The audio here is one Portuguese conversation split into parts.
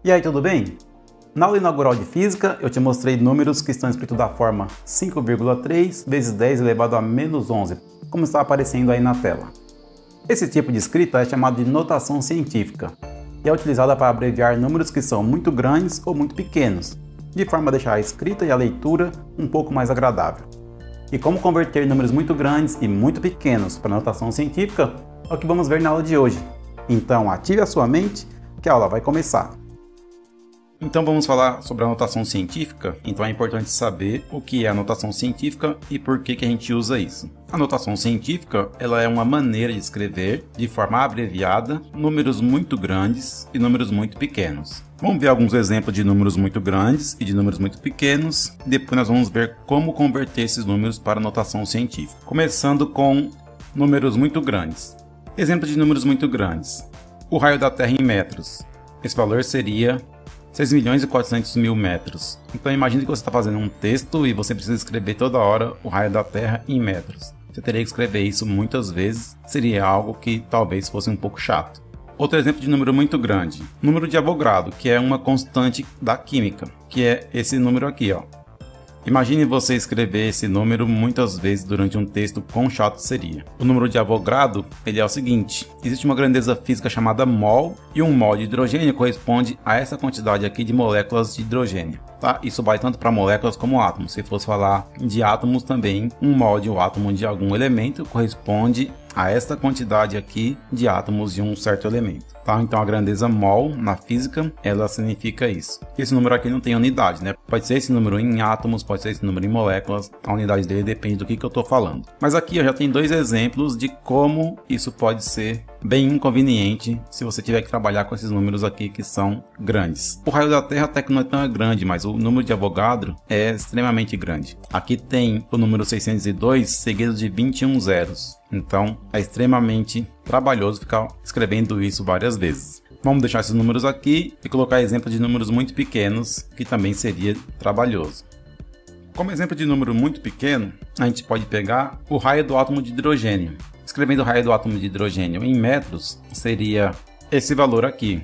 E aí, tudo bem? Na aula inaugural de Física, eu te mostrei números que estão escritos da forma 5,3 vezes 10 elevado a menos 11, como está aparecendo aí na tela. Esse tipo de escrita é chamado de notação científica e é utilizada para abreviar números que são muito grandes ou muito pequenos, de forma a deixar a escrita e a leitura um pouco mais agradável. E como converter números muito grandes e muito pequenos para notação científica é o que vamos ver na aula de hoje. Então ative a sua mente que a aula vai começar. Então vamos falar sobre a notação científica. Então é importante saber o que é a notação científica e por que a gente usa isso. A notação científica ela é uma maneira de escrever de forma abreviada números muito grandes e números muito pequenos. Vamos ver alguns exemplos de números muito grandes e de números muito pequenos. Depois nós vamos ver como converter esses números para notação científica. Começando com números muito grandes. Exemplo de números muito grandes. O raio da Terra em metros. Esse valor seria 6.400.000 metros. Então imagine que você está fazendo um texto e você precisa escrever toda hora o raio da Terra em metros. Você teria que escrever isso muitas vezes, seria algo que talvez fosse um pouco chato. Outro exemplo de número muito grande, número de Avogadro, que é uma constante da química, que é esse número aqui, ó. Imagine você escrever esse número muitas vezes durante um texto, quão chato seria. O número de Avogadro ele é o seguinte: existe uma grandeza física chamada mol, e um mol de hidrogênio corresponde a essa quantidade aqui de moléculas de hidrogênio. Tá? Isso vai tanto para moléculas como átomos. Se fosse falar de átomos também, um mol de um átomo de algum elemento corresponde a esta quantidade aqui de átomos de um certo elemento. Tá? Então a grandeza mol na física, ela significa isso. Esse número aqui não tem unidade, né? Pode ser esse número em átomos, pode ser esse número em moléculas, a unidade dele depende do que eu estou falando. Mas aqui eu já tenho dois exemplos de como isso pode ser bem inconveniente se você tiver que trabalhar com esses números aqui que são grandes. O raio da Terra até que não é tão grande, mas o número de Avogadro é extremamente grande. Aqui tem o número 602 seguido de 21 zeros. Então é extremamente trabalhoso ficar escrevendo isso várias vezes. Vamos deixar esses números aqui e colocar exemplo de números muito pequenos, que também seria trabalhoso. Como exemplo de número muito pequeno, a gente pode pegar o raio do átomo de hidrogênio. Escrevendo o raio do átomo de hidrogênio em metros, seria esse valor aqui.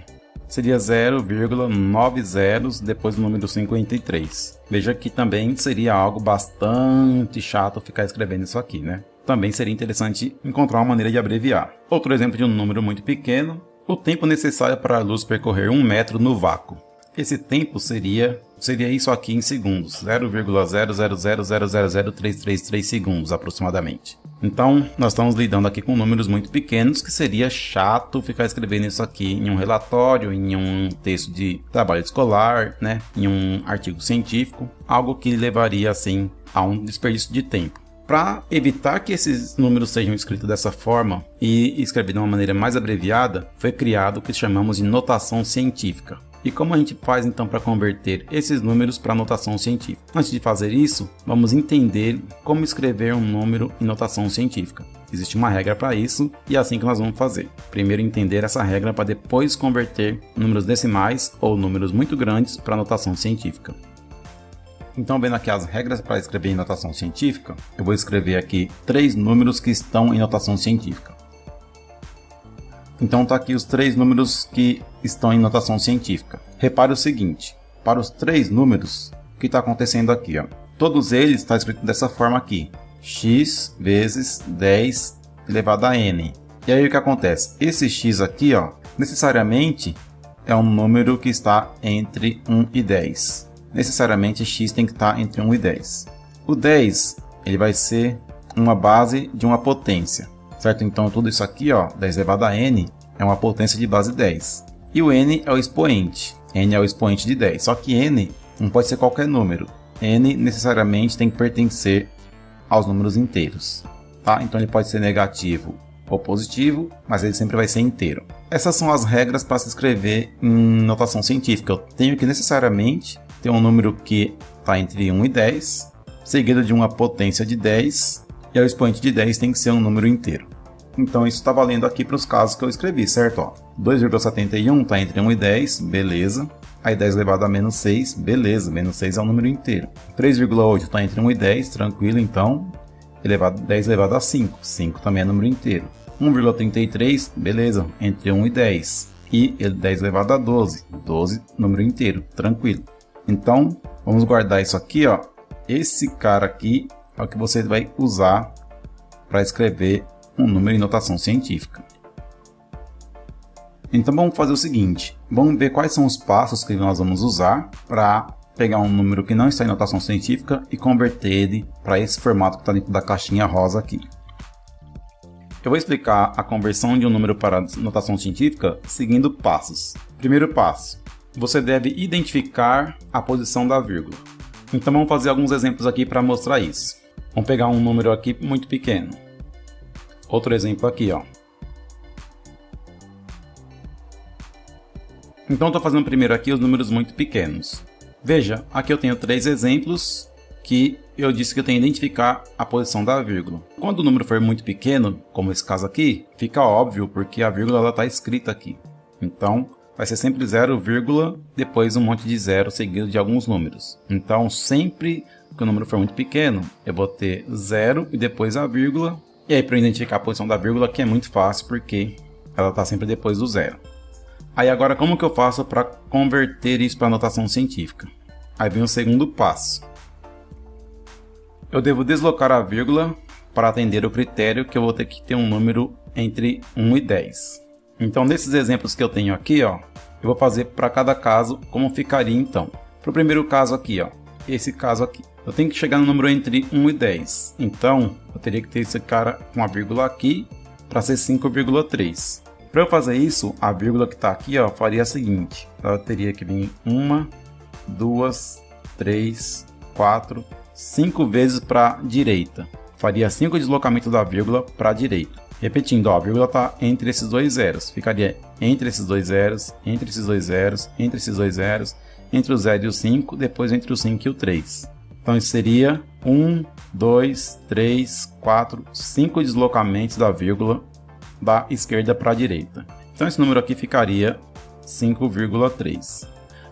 Seria 0,9 depois do número 53. Veja que também seria algo bastante chato ficar escrevendo isso aqui, né? Também seria interessante encontrar uma maneira de abreviar. Outro exemplo de um número muito pequeno, o tempo necessário para a luz percorrer 1 metro no vácuo. Esse tempo seria isso aqui em segundos, 0,000000333 segundos aproximadamente. Então, nós estamos lidando aqui com números muito pequenos, que seria chato ficar escrevendo isso aqui em um relatório, em um texto de trabalho escolar, né, em um artigo científico, algo que levaria assim a um desperdício de tempo. Para evitar que esses números sejam escritos dessa forma e escrevidos de uma maneira mais abreviada, foi criado o que chamamos de notação científica. E como a gente faz então para converter esses números para notação científica? Antes de fazer isso, vamos entender como escrever um número em notação científica. Existe uma regra para isso e é assim que nós vamos fazer. Primeiro entender essa regra para depois converter números decimais ou números muito grandes para notação científica. Então, vendo aqui as regras para escrever em notação científica, eu vou escrever aqui 3 números que estão em notação científica. Então, está aqui os 3 números que estão em notação científica. Repare o seguinte, para os 3 números, o que está acontecendo aqui? Ó? Todos eles estão escritos dessa forma aqui, x vezes 10 elevado a n. E aí o que acontece? Esse x aqui, ó, necessariamente é um número que está entre 1 e 10. Necessariamente x tem que estar entre 1 e 10. O 10 ele vai ser uma base de uma potência, certo? Então tudo isso aqui, ó, 10 elevado a n, é uma potência de base 10. E o n é o expoente. N é o expoente de 10. Só que n não pode ser qualquer número. N necessariamente tem que pertencer aos números inteiros. Tá? Então ele pode ser negativo ou positivo, mas ele sempre vai ser inteiro. Essas são as regras para se escrever em notação científica. Eu tenho que necessariamente ter um número que está entre 1 e 10, seguido de uma potência de 10, e o expoente de 10 tem que ser um número inteiro. Então isso está valendo aqui para os casos que eu escrevi, certo? 2,71 está entre 1 e 10, beleza. Aí 10 elevado a menos 6, beleza, menos 6 é um número inteiro. 3,8 está entre 1 e 10, tranquilo, então 10 elevado a 5, 5 também é número inteiro. 1,33, beleza, entre 1 e 10. e 10 elevado a 12. 12, número inteiro, tranquilo. Então, vamos guardar isso aqui, ó. Esse cara aqui é o que você vai usar para escrever um número em notação científica. Então vamos fazer o seguinte, vamos ver quais são os passos que nós vamos usar para pegar um número que não está em notação científica e converter ele para esse formato que está dentro da caixinha rosa aqui. Eu vou explicar a conversão de um número para notação científica seguindo passos. Primeiro passo, você deve identificar a posição da vírgula. Então vamos fazer alguns exemplos aqui para mostrar isso. Vamos pegar um número aqui muito pequeno. Outro exemplo aqui, ó. Então estou fazendo primeiro aqui os números muito pequenos. Veja, aqui eu tenho 3 exemplos que eu disse que eu tenho que identificar a posição da vírgula. Quando o número for muito pequeno, como esse caso aqui, fica óbvio porque a vírgula está escrita aqui. Então vai ser sempre 0, depois um monte de zero seguido de alguns números. Então sempre que o número for muito pequeno, eu vou ter 0 e depois a vírgula. E aí para identificar a posição da vírgula, que é muito fácil porque ela está sempre depois do 0. Aí agora como que eu faço para converter isso para notação científica? Aí vem o segundo passo. Eu devo deslocar a vírgula para atender o critério que eu vou ter que ter um número entre 1 e 10. Então nesses exemplos que eu tenho aqui, ó, eu vou fazer para cada caso como ficaria então. Para o primeiro caso aqui, ó, esse caso aqui. Eu tenho que chegar no número entre 1 e 10. Então eu teria que ter esse cara com uma vírgula aqui para ser 5,3. Para eu fazer isso, a vírgula que está aqui, ó, faria a seguinte. Ela teria que vir 1, 2, 3, 4, 5 vezes para a direita. Faria 5 deslocamentos da vírgula para a direita. Repetindo, ó, a vírgula está entre esses dois zeros. Ficaria entre esses dois zeros, entre esses dois zeros, entre esses dois zeros, entre o 0 e o 5, depois entre o 5 e o 3. Então isso seria 1, 2, 3, 4, 5 deslocamentos da vírgula da esquerda para a direita. Então esse número aqui ficaria 5,3.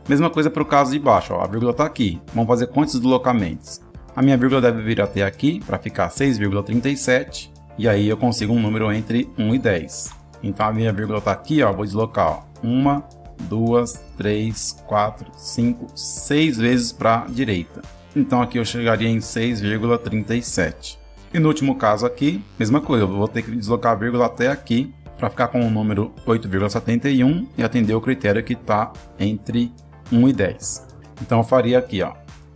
Mesma coisa para o caso de baixo, ó, a vírgula está aqui. Vamos fazer quantos deslocamentos? A minha vírgula deve vir até aqui para ficar 6,37 e aí eu consigo um número entre 1 e 10. Então a minha vírgula está aqui, ó, vou deslocar 1, 2, 3, 4, 5, 6 vezes para a direita. Então aqui eu chegaria em 6,37. E no último caso aqui, mesma coisa, eu vou ter que deslocar a vírgula até aqui para ficar com o número 8,71 e atender o critério que está entre 1 e 10. Então eu faria aqui, ó,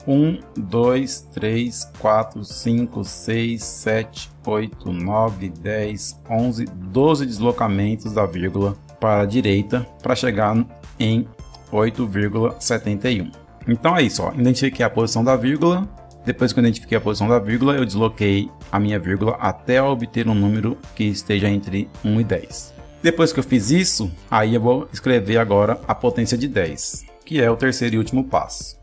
1, 2, 3, 4, 5, 6, 7, 8, 9, 10, 11, 12 deslocamentos da vírgula para a direita para chegar em 8,71. Então é isso, ó, identifiquei a posição da vírgula. Depois que eu identifiquei a posição da vírgula, eu desloquei a minha vírgula até obter um número que esteja entre 1 e 10. Depois que eu fiz isso, aí eu vou escrever agora a potência de 10, que é o terceiro e último passo.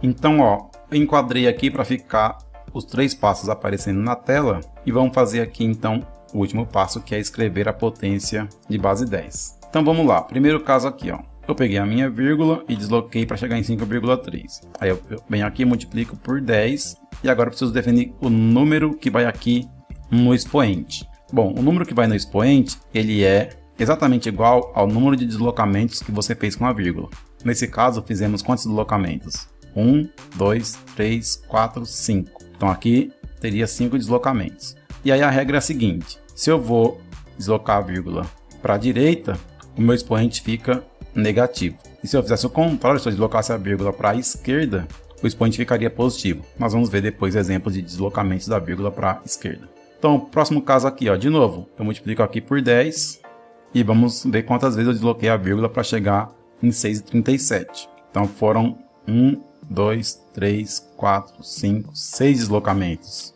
Então, ó, eu enquadrei aqui para ficar os 3 passos aparecendo na tela e vamos fazer aqui então o último passo, que é escrever a potência de base 10. Então vamos lá, primeiro caso aqui, ó. Eu peguei a minha vírgula e desloquei para chegar em 5,3. Aí eu venho aqui e multiplico por 10. E agora eu preciso definir o número que vai aqui no expoente. Bom, o número que vai no expoente, ele é exatamente igual ao número de deslocamentos que você fez com a vírgula. Nesse caso, fizemos quantos deslocamentos? 1, 2, 3, 4, 5. Então aqui teria 5 deslocamentos. E aí a regra é a seguinte. Se eu vou deslocar a vírgula para a direita, o meu expoente fica negativo. E se eu fizesse o contrário, se eu deslocasse a vírgula para a esquerda, o expoente ficaria positivo. Nós vamos ver depois exemplos de deslocamentos da vírgula para a esquerda. Então, próximo caso aqui, ó, de novo, eu multiplico aqui por 10 e vamos ver quantas vezes eu desloquei a vírgula para chegar em 6,37. Então foram 1, 2, 3, 4, 5, 6 deslocamentos.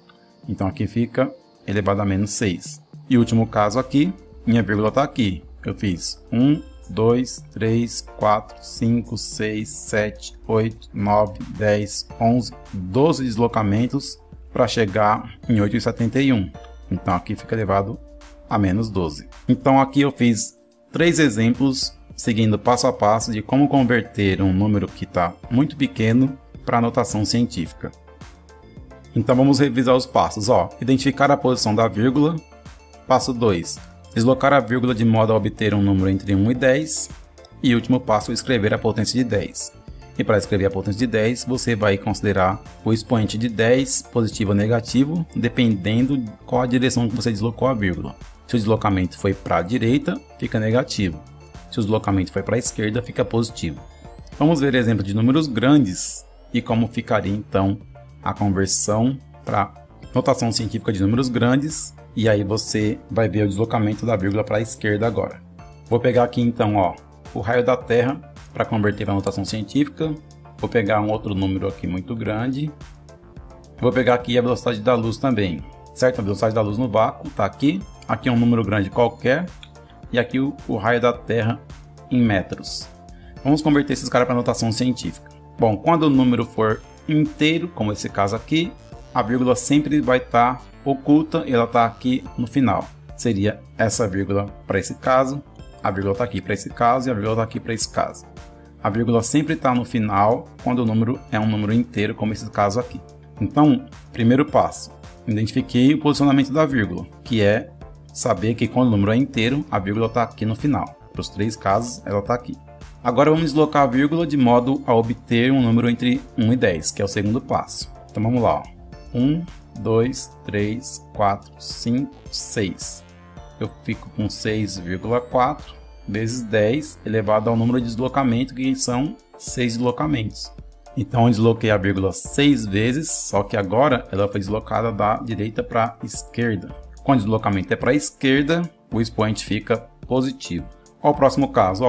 Então aqui fica elevado a menos 6. E o último caso aqui, minha vírgula está aqui. Eu fiz 1, 2, 3, 4, 5, 6, 7, 8, 9, 10, 11, 12 deslocamentos para chegar em 8,71. Então aqui fica elevado a menos 12. Então aqui eu fiz 3 exemplos seguindo passo a passo de como converter um número que está muito pequeno para a notação científica. Então vamos revisar os passos. Ó, identificar a posição da vírgula. Passo 2. Deslocar a vírgula de modo a obter um número entre 1 e 10. E último passo, escrever a potência de 10. E para escrever a potência de 10, você vai considerar o expoente de 10, positivo ou negativo, dependendo de qual a direção que você deslocou a vírgula. Se o deslocamento foi para a direita, fica negativo. Se o deslocamento foi para a esquerda, fica positivo. Vamos ver exemplo de números grandes e como ficaria então a conversão para notação científica de números grandes. E aí você vai ver o deslocamento da vírgula para a esquerda agora. Vou pegar aqui então o raio da Terra para converter para notação científica. Vou pegar um outro número aqui muito grande. Vou pegar aqui a velocidade da luz também. Certo? A velocidade da luz no vácuo está aqui. Aqui é um número grande qualquer. E aqui o raio da Terra em metros. Vamos converter esses caras para notação científica. Bom, quando o número for inteiro, como esse caso aqui, a vírgula sempre vai estar oculta e ela está aqui no final. Seria essa vírgula para esse caso, a vírgula está aqui para esse caso e a vírgula está aqui para esse caso. A vírgula sempre está no final quando o número é um número inteiro, como esse caso aqui. Então, primeiro passo, identifiquei o posicionamento da vírgula, que é saber que quando o número é inteiro, a vírgula está aqui no final. Para os três casos, ela está aqui. Agora vamos deslocar a vírgula de modo a obter um número entre 1 e 10, que é o segundo passo. Então vamos lá. 1, 2, 3, 4, 5, 6. Eu fico com 6,4 vezes 10 elevado ao número de deslocamento, que são 6 deslocamentos. Então eu desloquei a vírgula 6 vezes, só que agora ela foi deslocada da direita para a esquerda. Quando o deslocamento é para a esquerda, o expoente fica positivo. Olha o próximo caso,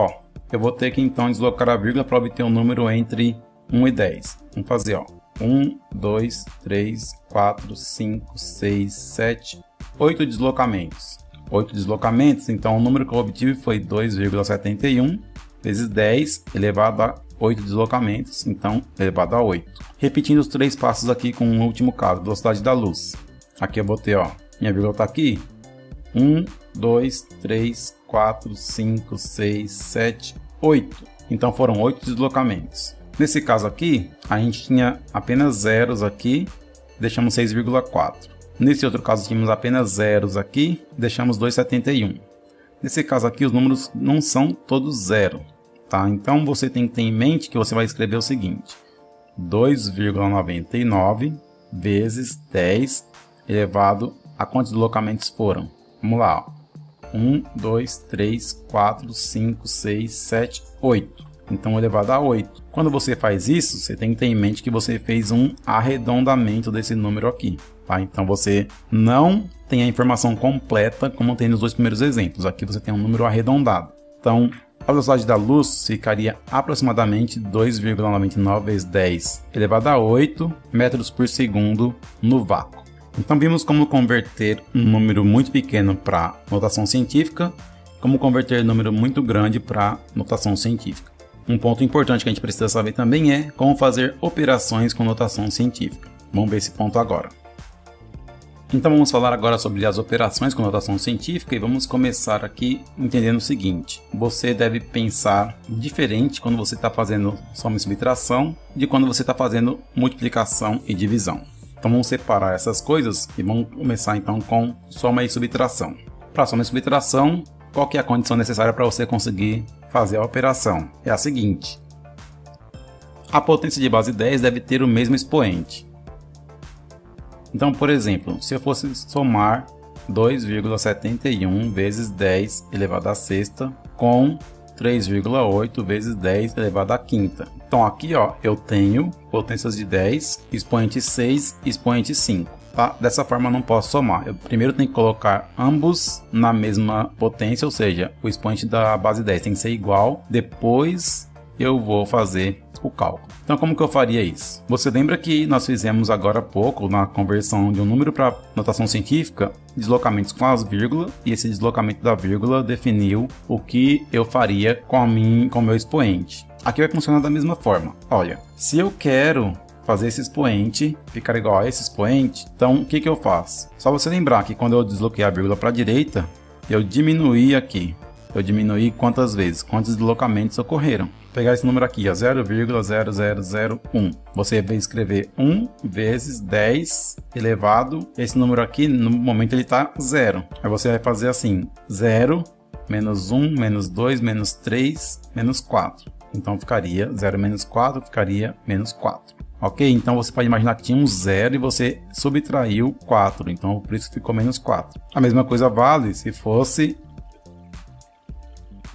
eu vou ter que então deslocar a vírgula para obter um número entre 1 e 10. Vamos fazer, 1, 2, 3, 4, 5, 6, 7, 8 deslocamentos. 8 deslocamentos, então o número que eu obtive foi 2,71 vezes 10 elevado a 8 deslocamentos, então elevado a 8. Repetindo os três passos aqui com o último caso, velocidade da luz. Aqui eu vou ter, minha vírgula está aqui, 1, 2, 3, 4, 5, 6, 7, 8. Então foram 8 deslocamentos. Nesse caso aqui, a gente tinha apenas zeros aqui, deixamos 6,4. Nesse outro caso, tínhamos apenas zeros aqui, deixamos 2,71. Nesse caso aqui, os números não são todos zero, tá? Então você tem que ter em mente que você vai escrever o seguinte: 2,99 vezes 10 elevado a quantos deslocamentos foram? Vamos lá, 1, 2, 3, 4, 5, 6, 7, 8. Então elevado a 8. Quando você faz isso, você tem que ter em mente que você fez um arredondamento desse número aqui, tá? Então você não tem a informação completa como tem nos dois primeiros exemplos. Aqui você tem um número arredondado. Então a velocidade da luz ficaria aproximadamente 2,99 vezes 10 elevado a 8 metros por segundo no vácuo. Então vimos como converter um número muito pequeno para notação científica, como converter um número muito grande para notação científica. Um ponto importante que a gente precisa saber também é como fazer operações com notação científica. Vamos ver esse ponto agora. Então vamos falar agora sobre as operações com notação científica e vamos começar aqui entendendo o seguinte: você deve pensar diferente quando você está fazendo soma e subtração de quando você está fazendo multiplicação e divisão. Então vamos separar essas coisas e vamos começar então com soma e subtração. Para soma e subtração, qual que é a condição necessária para você conseguir fazer a operação? É a seguinte: a potência de base 10 deve ter o mesmo expoente. Então, por exemplo, se eu fosse somar 2,71 vezes 10 elevado à sexta com 3,8 vezes 10 elevado à quinta. Então aqui eu tenho potências de 10, expoente 6 e expoente 5. Tá? Dessa forma eu não posso somar. Eu primeiro tenho que colocar ambos na mesma potência, ou seja, o expoente da base 10 tem que ser igual, depois eu vou fazer o cálculo. Então como que eu faria isso? Você lembra que nós fizemos agora há pouco, na conversão de um número para notação científica, deslocamentos com as vírgulas, e esse deslocamento da vírgula definiu o que eu faria com o meu expoente. Aqui vai funcionar da mesma forma. Olha, se eu quero fazer esse expoente ficar igual a esse expoente, então o que eu faço? Só você lembrar que quando eu desloquei a vírgula para a direita, eu diminuí aqui. eu diminuí quantas vezes? Quantos deslocamentos ocorreram? Vou pegar esse número aqui, ó, 0,0001. Você vai escrever 1 vezes 10 elevado. Esse número aqui, no momento, ele está 0. Aí você vai fazer assim, 0, menos 1, menos 2, menos 3, menos 4. Então ficaria 0 menos 4, ficaria menos 4. Ok? Então você pode imaginar que tinha um 0 e você subtraiu 4. Então por isso ficou menos 4. A mesma coisa vale se fosse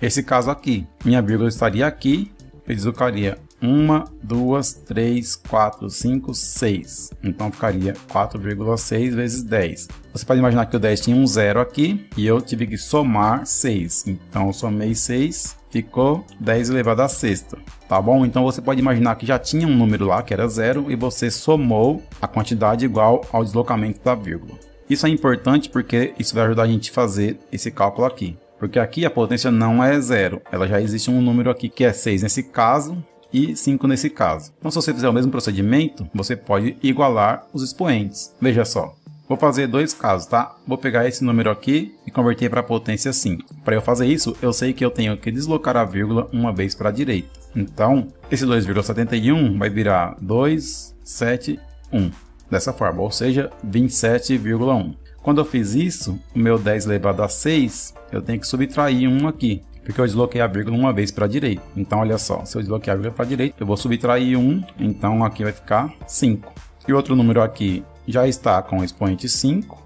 esse caso aqui. Minha vírgula estaria aqui. Eu deslocaria 1, 2, 3, 4, 5, 6. Então ficaria 4,6 vezes 10. Você pode imaginar que o 10 tinha um 0 aqui e eu tive que somar 6. Então eu somei 6, ficou 10 elevado à sexta. Tá bom? Então você pode imaginar que já tinha um número lá que era 0 e você somou a quantidade igual ao deslocamento da vírgula. Isso é importante porque isso vai ajudar a gente a fazer esse cálculo aqui. Porque aqui a potência não é 0, ela já existe um número aqui que é 6 nesse caso e 5 nesse caso. Então se você fizer o mesmo procedimento, você pode igualar os expoentes. Veja só, vou fazer dois casos, tá? Vou pegar esse número aqui e converter para a potência 5. Para eu fazer isso, eu sei que eu tenho que deslocar a vírgula uma vez para a direita. Então, esse 2,71 vai virar 271, dessa forma, ou seja, 27,1. Quando eu fiz isso, o meu 10 elevado a 6, eu tenho que subtrair 1 aqui, porque eu desloquei a vírgula uma vez para a direita. Então, olha só, se eu desloquei a vírgula para a direita, eu vou subtrair 1, então aqui vai ficar 5. E outro número aqui já está com o expoente 5.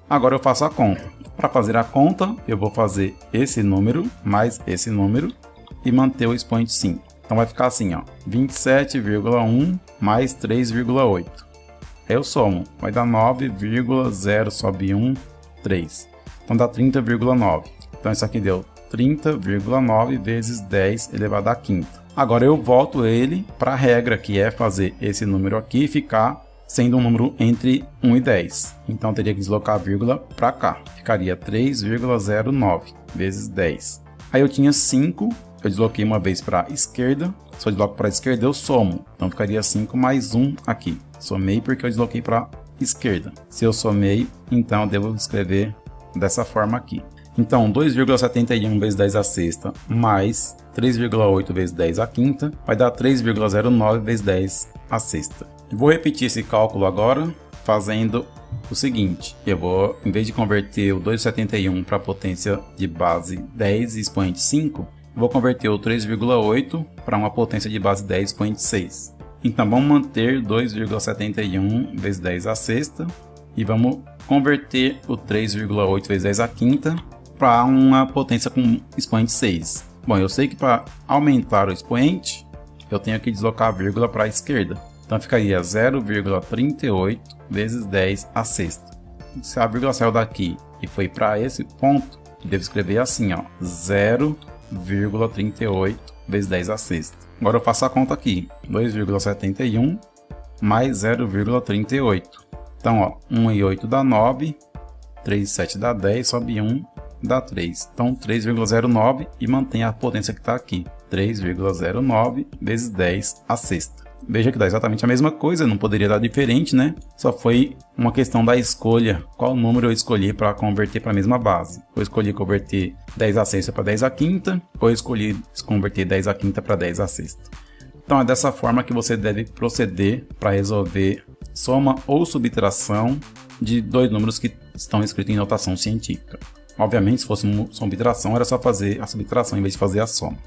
Agora eu faço a conta. Para fazer a conta, eu vou fazer esse número mais esse número e manter o expoente 5. Então vai ficar assim, ó, 27,1 mais 3,8. Eu somo, vai dar 9,0 sobe 1, 3. Então dá 30,9. Então isso aqui deu 30,9 vezes 10 elevado à quinta. Agora eu volto ele para a regra, que é fazer esse número aqui ficar sendo um número entre 1 e 10. Então teria que deslocar a vírgula para cá. Ficaria 3,09 vezes 10. Aí eu tinha 5, eu desloquei uma vez para a esquerda. Se eu desloco para a esquerda, eu somo. Então ficaria 5 mais 1 aqui. Somei porque eu desloquei para a esquerda. Se eu somei, então eu devo escrever dessa forma aqui. Então 2,71 vezes 10 à sexta mais 3,8 vezes 10 à quinta vai dar 3,09 vezes 10 à sexta. Vou repetir esse cálculo agora fazendo o seguinte. Eu vou, em vez de converter o 2,71 para a potência de base 10 e expoente 5, vou converter o 3,8 para uma potência de base 10 expoente 6. Então vamos manter 2,71 vezes 10 à sexta e vamos converter o 3,8 vezes 10 à quinta para uma potência com expoente 6. Bom, eu sei que para aumentar o expoente, eu tenho que deslocar a vírgula para a esquerda. Então ficaria 0,38 vezes 10 à sexta. Se a vírgula saiu daqui e foi para esse ponto, eu devo escrever assim, ó, 0,38 vezes 10 à sexta. Agora eu faço a conta aqui, 2,71 mais 0,38. Então, ó, 1 e 8 dá 9, 3 e 7 dá 10, sobe 1, dá 3. Então, 3,09 e mantém a potência que está aqui, 3,09 vezes 10 à sexta. Veja que dá exatamente a mesma coisa, não poderia dar diferente, né? Só foi uma questão da escolha, qual número eu escolhi para converter para a mesma base. Eu escolhi converter 10 à sexta para 10 à quinta, ou eu escolhi converter 10 à quinta para 10 à sexta. Então é dessa forma que você deve proceder para resolver soma ou subtração de dois números que estão escritos em notação científica. Obviamente, se fosse uma subtração, era só fazer a subtração em vez de fazer a soma.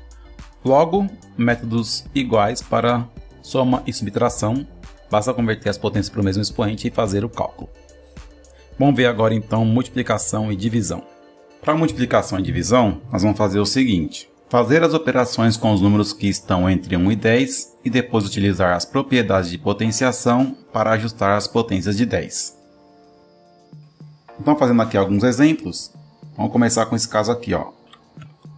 Logo, métodos iguais para soma e subtração, basta converter as potências para o mesmo expoente e fazer o cálculo. Vamos ver agora então multiplicação e divisão. Para multiplicação e divisão, nós vamos fazer o seguinte: fazer as operações com os números que estão entre 1 e 10 e depois utilizar as propriedades de potenciação para ajustar as potências de 10. Então, fazendo aqui alguns exemplos, vamos começar com esse caso aqui, ó.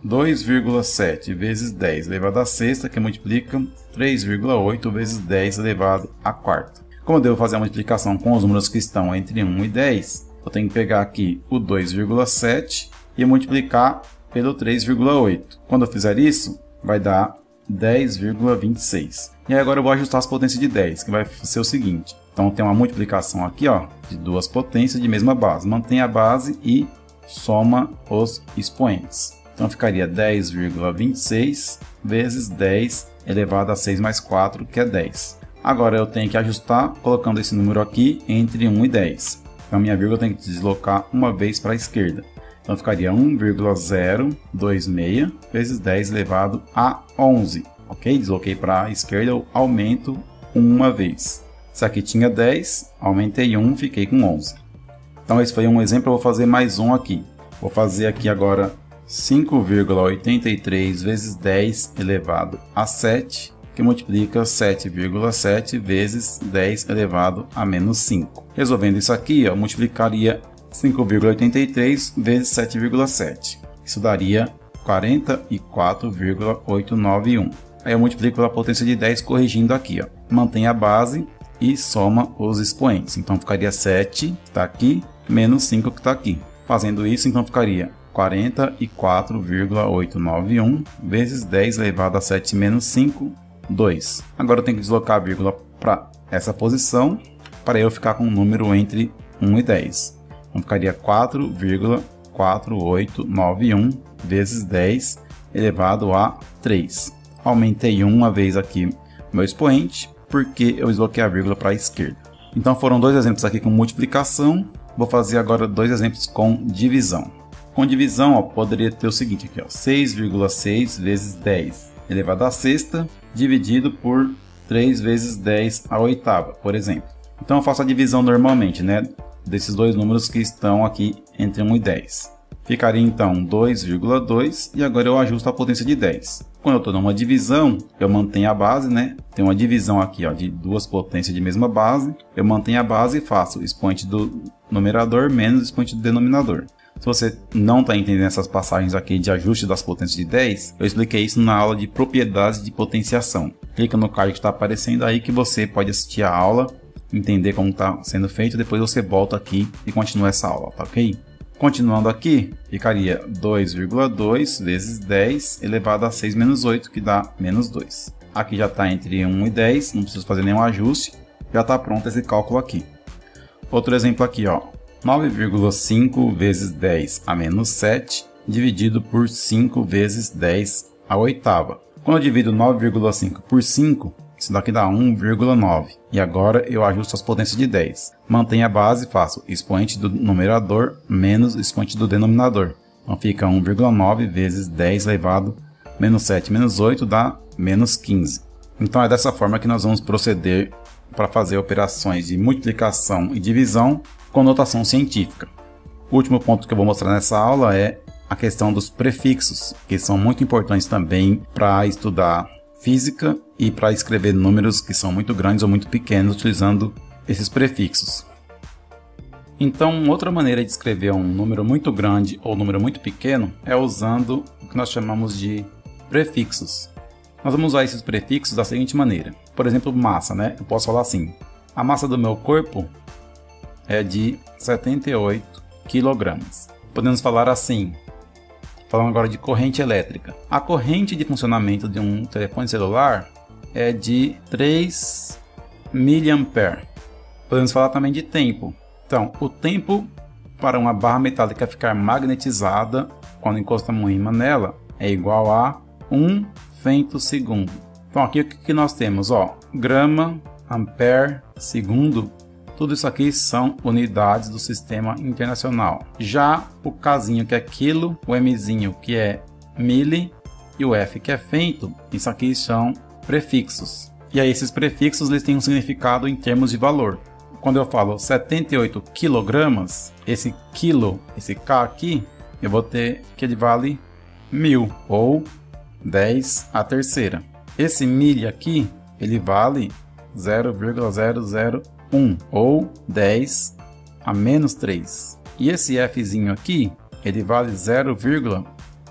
2,7 vezes 10 elevado à sexta, que multiplica 3,8 vezes 10 elevado à quarta. Como eu devo fazer a multiplicação com os números que estão entre 1 e 10, eu tenho que pegar aqui o 2,7 e multiplicar pelo 3,8. Quando eu fizer isso, vai dar 10,26. E aí agora eu vou ajustar as potências de 10, que vai ser o seguinte. Então tem uma multiplicação aqui, ó, de duas potências de mesma base. Mantém a base e soma os expoentes. Então ficaria 10,26 vezes 10 elevado a 6 mais 4, que é 10. Agora eu tenho que ajustar colocando esse número aqui entre 1 e 10. Então minha vírgula tem que deslocar uma vez para a esquerda. Então ficaria 1,026 vezes 10 elevado a 11. Ok? Desloquei para a esquerda, eu aumento uma vez. Se aqui tinha 10, aumentei 1, fiquei com 11. Então esse foi um exemplo, eu vou fazer mais um aqui. Vou fazer aqui agora 5,83 vezes 10 elevado a 7, que multiplica 7,7 vezes 10 elevado a menos 5. Resolvendo isso aqui, eu multiplicaria 5,83 vezes 7,7. Isso daria 44,891. Aí eu multiplico pela potência de 10 corrigindo aqui. Mantém a base e soma os expoentes. Então ficaria 7, que está aqui, menos 5, que está aqui. Fazendo isso, então ficaria 44,891 vezes 10 elevado a 7 menos 5, 2. Agora eu tenho que deslocar a vírgula para essa posição, para eu ficar com um número entre 1 e 10. Então ficaria 4,4891 vezes 10 elevado a 3. Aumentei uma vez aqui meu expoente, porque eu desloquei a vírgula para a esquerda. Então foram dois exemplos aqui com multiplicação. Vou fazer agora dois exemplos com divisão. Com divisão, poderia ter o seguinte aqui, 6,6 vezes 10 elevado a sexta, dividido por 3 vezes 10 a oitava, por exemplo. Então eu faço a divisão normalmente, né, desses dois números que estão aqui entre 1 e 10. Ficaria então 2,2 e agora eu ajusto a potência de 10. Quando eu estou numa divisão, eu mantenho a base, né? Tem uma divisão aqui de duas potências de mesma base. Eu mantenho a base e faço o expoente do numerador menos o expoente do denominador. Se você não está entendendo essas passagens aqui de ajuste das potências de 10, eu expliquei isso na aula de propriedades de potenciação. Clica no card que está aparecendo aí que você pode assistir a aula, entender como está sendo feito, depois você volta aqui e continua essa aula, tá ok? Continuando aqui, ficaria 2,2 vezes 10 elevado a 6 menos 8, que dá menos 2. Aqui já está entre 1 e 10, não preciso fazer nenhum ajuste, já está pronto esse cálculo aqui. Outro exemplo aqui, 9,5 vezes 10 a menos 7, dividido por 5 vezes 10 a oitava. Quando eu divido 9,5 por 5, isso daqui dá 1,9. E agora eu ajusto as potências de 10. Mantenho a base e faço expoente do numerador menos expoente do denominador. Então fica 1,9 vezes 10 elevado a menos 7 menos 8 dá menos 15. Então é dessa forma que nós vamos proceder para fazer operações de multiplicação e divisão com notação científica. O último ponto que eu vou mostrar nessa aula é a questão dos prefixos, que são muito importantes também para estudar física e para escrever números que são muito grandes ou muito pequenos utilizando esses prefixos. Então, outra maneira de escrever um número muito grande ou um número muito pequeno é usando o que nós chamamos de prefixos. Nós vamos usar esses prefixos da seguinte maneira. Por exemplo, massa, né? Eu posso falar assim: a massa do meu corpo é de 78 kg. Podemos falar assim, falando agora de corrente elétrica. A corrente de funcionamento de um telefone celular é de 3 mA. Podemos falar também de tempo. Então, o tempo para uma barra metálica ficar magnetizada quando encostamos um ímã nela é igual a 1 femtosegundo. Então, aqui o que nós temos? Grama, ampere, segundo. Tudo isso aqui são unidades do sistema internacional. Já o Kzinho, que é quilo, o Mzinho, que é mili, e o F, que é femto, isso aqui são prefixos. E aí esses prefixos eles têm um significado em termos de valor. Quando eu falo 78 quilogramas, esse quilo, esse K aqui, eu vou ter que ele vale 1000 ou 10 à terceira. Esse milha aqui, ele vale 0,001 ou 10 a menos 3. E esse Fzinho aqui, ele vale 0,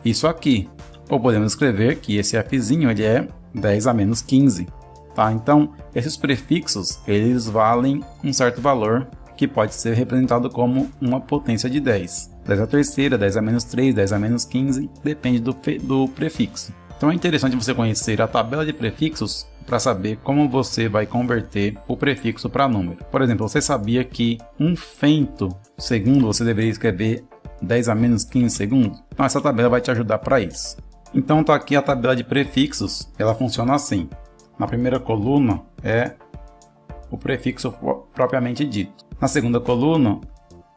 isso aqui. Ou podemos escrever que esse Fzinho ele é 10 a menos 15. Tá? Então, esses prefixos, eles valem um certo valor que pode ser representado como uma potência de 10. 10 à terceira, 10 a menos 3, 10 a menos 15, depende do prefixo. Então é interessante você conhecer a tabela de prefixos para saber como você vai converter o prefixo para número. Por exemplo, você sabia que 1 femtosegundo você deveria escrever 10 a menos 15 segundos? Então essa tabela vai te ajudar para isso. Então tá aqui a tabela de prefixos, ela funciona assim. Na primeira coluna é o prefixo propriamente dito. Na segunda coluna,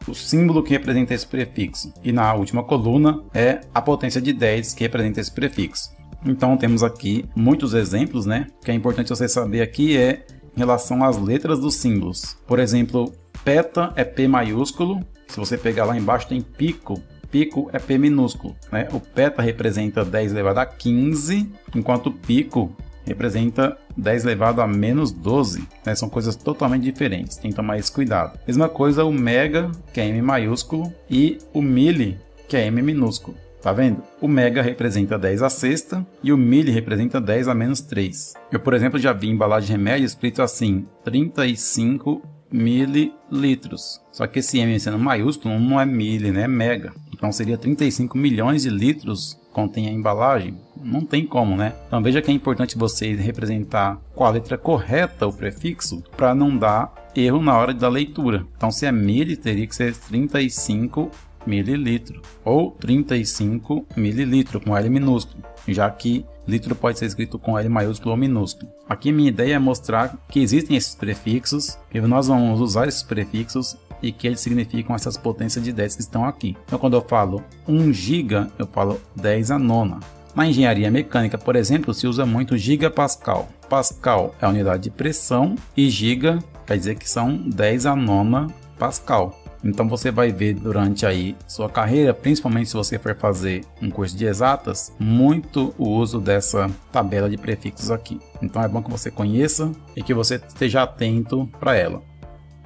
o símbolo que representa esse prefixo. E na última coluna é a potência de 10 que representa esse prefixo. Então temos aqui muitos exemplos, né? O que é importante você saber aqui é em relação às letras dos símbolos. Por exemplo, peta é P maiúsculo. Se você pegar lá embaixo tem pico. Pico é P minúsculo, né? O peta representa 10 elevado a 15, enquanto o pico representa 10 elevado a menos 12, né? São coisas totalmente diferentes, tem que tomar esse cuidado. Mesma coisa o mega, que é M maiúsculo, e o milli, que é M minúsculo. Tá vendo? O mega representa 10 a sexta e o milli representa 10 a menos 3. Eu, por exemplo, já vi embalagem de remédio escrito assim, 35 mililitros. Só que esse M sendo maiúsculo não é milli, né? É mega. Então seria 35 milhões de litros contém a embalagem. Não tem como, né? Então veja que é importante você representar com a letra correta o prefixo para não dar erro na hora da leitura. Então se é milli, teria que ser 35 mililitro ou 35 mililitro com L minúsculo, já que litro pode ser escrito com L maiúsculo ou minúsculo. Aqui minha ideia é mostrar que existem esses prefixos, que nós vamos usar esses prefixos e que eles significam essas potências de 10 que estão aqui. Então quando eu falo 1 giga, eu falo 10 a nona. Na engenharia mecânica, por exemplo, se usa muito gigapascal. Pascal é a unidade de pressão e giga quer dizer que são 10 a nona pascal. Então você vai ver durante aí sua carreira, principalmente se você for fazer um curso de exatas, muito o uso dessa tabela de prefixos aqui. Então é bom que você conheça e que você esteja atento para ela.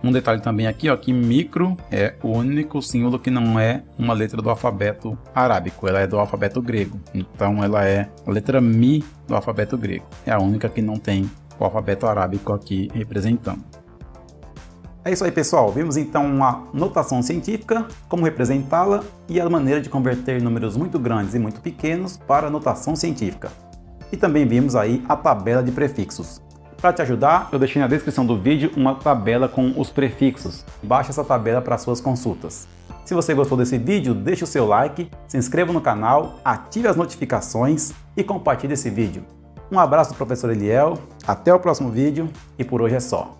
Um detalhe também aqui, ó, que micro é o único símbolo que não é uma letra do alfabeto arábico, ela é do alfabeto grego. Então ela é a letra Mi do alfabeto grego. É a única que não tem o alfabeto arábico aqui representando. É isso aí, pessoal. Vimos então uma notação científica, como representá-la e a maneira de converter números muito grandes e muito pequenos para notação científica. E também vimos aí a tabela de prefixos. Para te ajudar, eu deixei na descrição do vídeo uma tabela com os prefixos. Baixe essa tabela para suas consultas. Se você gostou desse vídeo, deixe o seu like, se inscreva no canal, ative as notificações e compartilhe esse vídeo. Um abraço do professor Eliel, até o próximo vídeo e por hoje é só.